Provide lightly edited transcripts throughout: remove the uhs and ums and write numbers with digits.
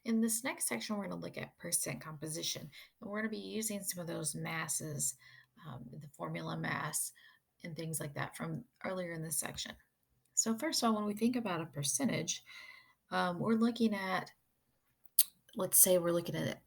In this next section, we're going to look at percent composition, and we're going to be using some of those masses, the formula mass, and things like that from earlier in this section. So, first of all, when we think about a percentage, we're looking at, let's say we're looking at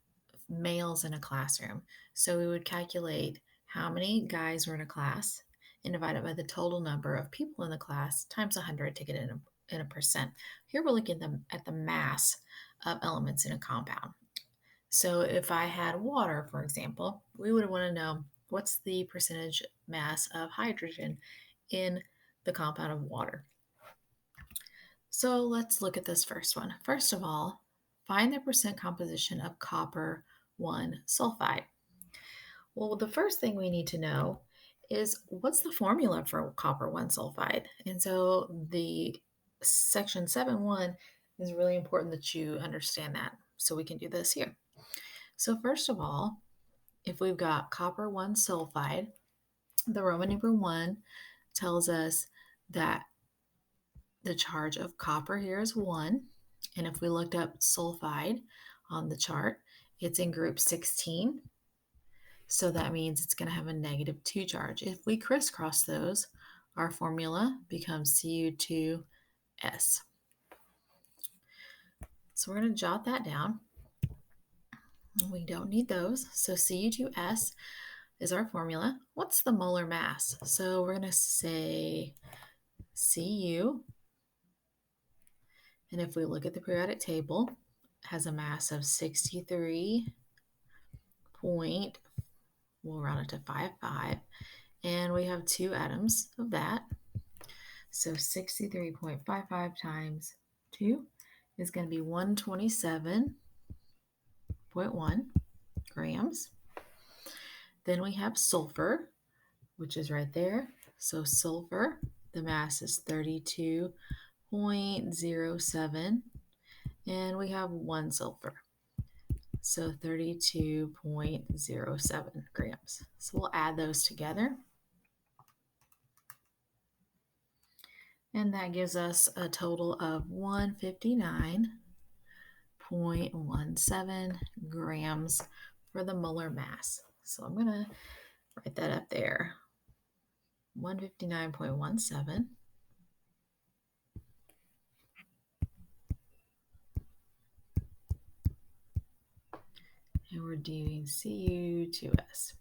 males in a classroom. So, we would calculate how many guys were in a class and divide it by the total number of people in the class times 100 to get it in a percent. Here we're looking at the mass of elements in a compound. So if I had water, for example, we would want to know what's the percentage mass of hydrogen in the compound of water. So let's look at this first one. First of all, find the percent composition of copper 1 sulfide. Well, the first thing we need to know is what's the formula for copper 1 sulfide? And so the section 7.1 is really important that you understand that. So we can do this here. So first of all, if we've got copper 1 sulfide, the Roman number 1 tells us that the charge of copper here is 1. And if we looked up sulfide on the chart, it's in group 16. So that means it's going to have a -2 charge. If we crisscross those, our formula becomes Cu2S. So we're going to jot that down. We don't need those. So Cu2S is our formula. What's the molar mass? So we're going to say Cu, and if we look at the periodic table, it has a mass of 63 point, we'll round it to 55, and we have 2 atoms of that. So 63.55 times 2 is going to be 127.1 grams. Then we have sulfur, which is right there. So sulfur, the mass is 32.07, and we have 1 sulfur. So 32.07 grams. So we'll add those together. And that gives us a total of 159.17 grams for the molar mass. So I'm going to write that up there. 159.17. And we're doing Cu2S.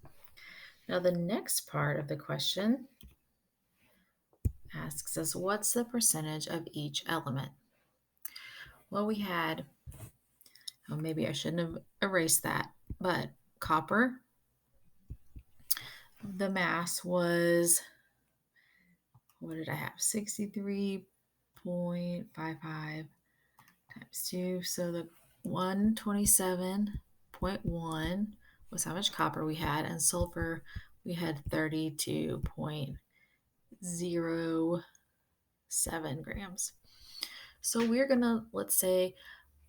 Now the next part of the question asks us what's the percentage of each element? Well, we had, maybe I shouldn't have erased that, but copper, the mass was, what did I have? 63.55 times 2. So the 127.1 was how much copper we had, and sulfur we had 32.07 grams. So we're going to, let's say,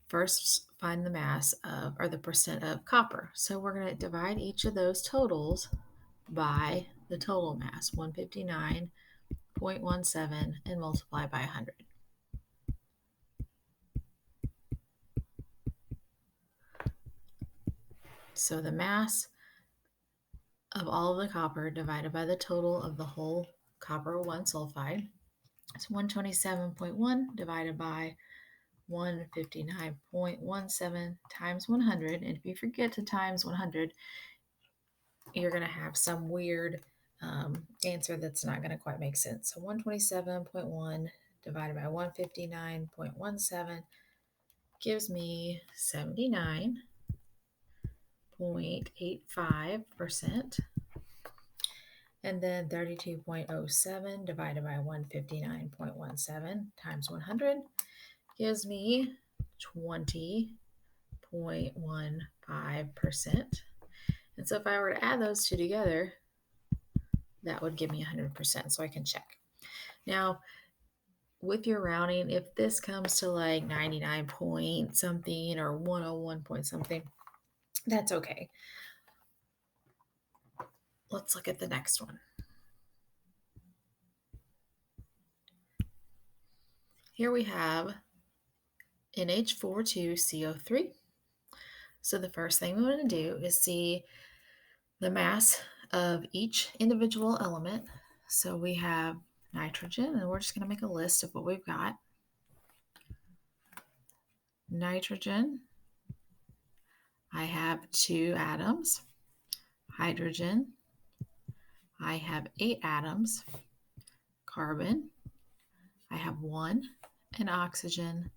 first find the mass of, or the percent of copper. So we're going to divide each of those totals by the total mass, 159.17, and multiply by 100. So the mass of all of the copper divided by the total of the whole copper 1 sulfide is 127.1 divided by 159.17 times 100. And if you forget to times 100, you're going to have some weird answer that's not going to quite make sense. So 127.1 divided by 159.17 gives me 79.85%. And then 32.07 divided by 159.17 times 100 gives me 20.15%. And so if I were to add those two together, that would give me 100%. So I can check. Now, with your rounding, if this comes to like 99 point something or 101 point something, that's okay. Let's look at the next one. Here we have NH42CO3. So the first thing we want to do is see the mass of each individual element. So we have nitrogen, and we're just going to make a list of what we've got. Nitrogen, I have 2 atoms. Hydrogen, I have 8 atoms. Carbon, I have 1. And oxygen,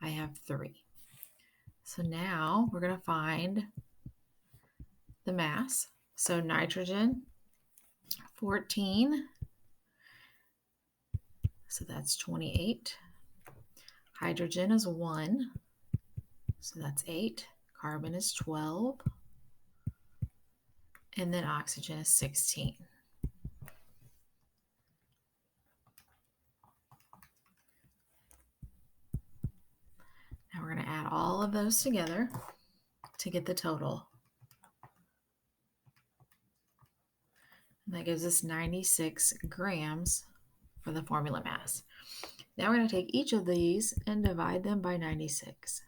I have 3. So now we're going to find the mass. So nitrogen, 14. So that's 28. Hydrogen is 1. So that's 8. Carbon is 12. And then oxygen is 16. Now we're going to add all of those together to get the total. And that gives us 96 grams for the formula mass. Now we're going to take each of these and divide them by 96.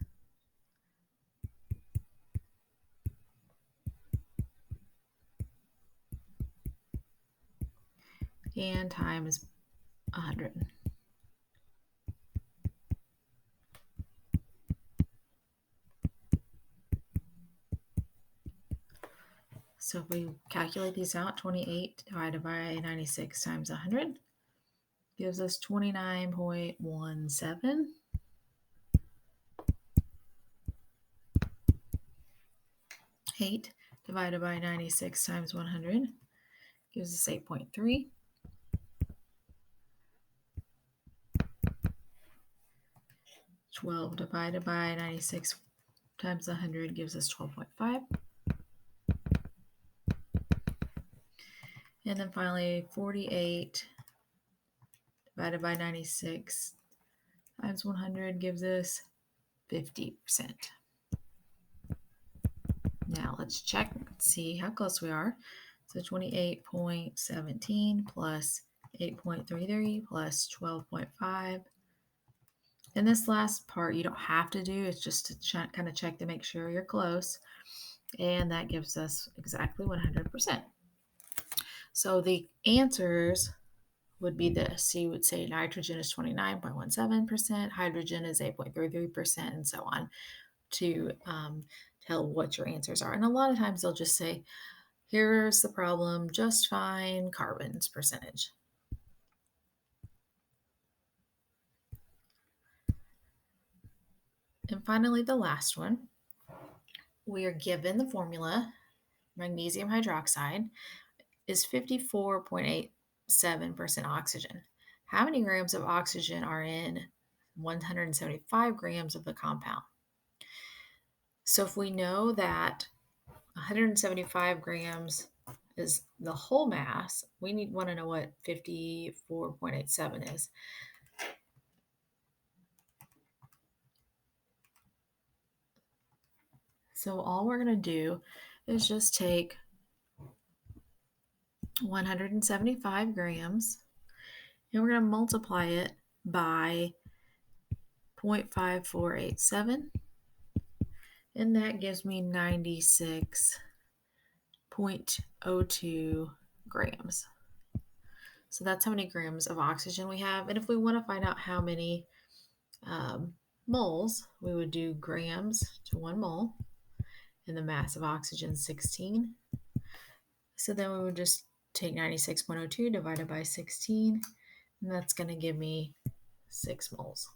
And times 100. So if we calculate these out, 28 divided by 96 times 100 gives us 29.17. 8 divided by 96 times 100 gives us 8.3. 12 divided by 96 times 100 gives us 12.5. And then finally, 48 divided by 96 times 100 gives us 50%. Now let's check and see how close we are. So 28.17 plus 8.33 plus 12.5. And this last part you don't have to do. It's just to kind of check to make sure you're close. And that gives us exactly 100%. So the answers would be this. So you would say nitrogen is 29.17%, hydrogen is 8.33%, and so on to tell what your answers are. And a lot of times they'll just say, here's the problem, just find carbon's percentage. And finally, the last one, we are given the formula, magnesium hydroxide is 54.87% oxygen. How many grams of oxygen are in 175 grams of the compound? So if we know that 175 grams is the whole mass, we want to know what 54.87 is. So all we're going to do is just take 175 grams and we're going to multiply it by 0.5487, and that gives me 96.02 grams. So that's how many grams of oxygen we have. And if we want to find out how many moles, we would do grams to 1 mole, and the mass of oxygen is 16. So then we would just take 96.02 divided by 16, and that's going to give me 6 moles.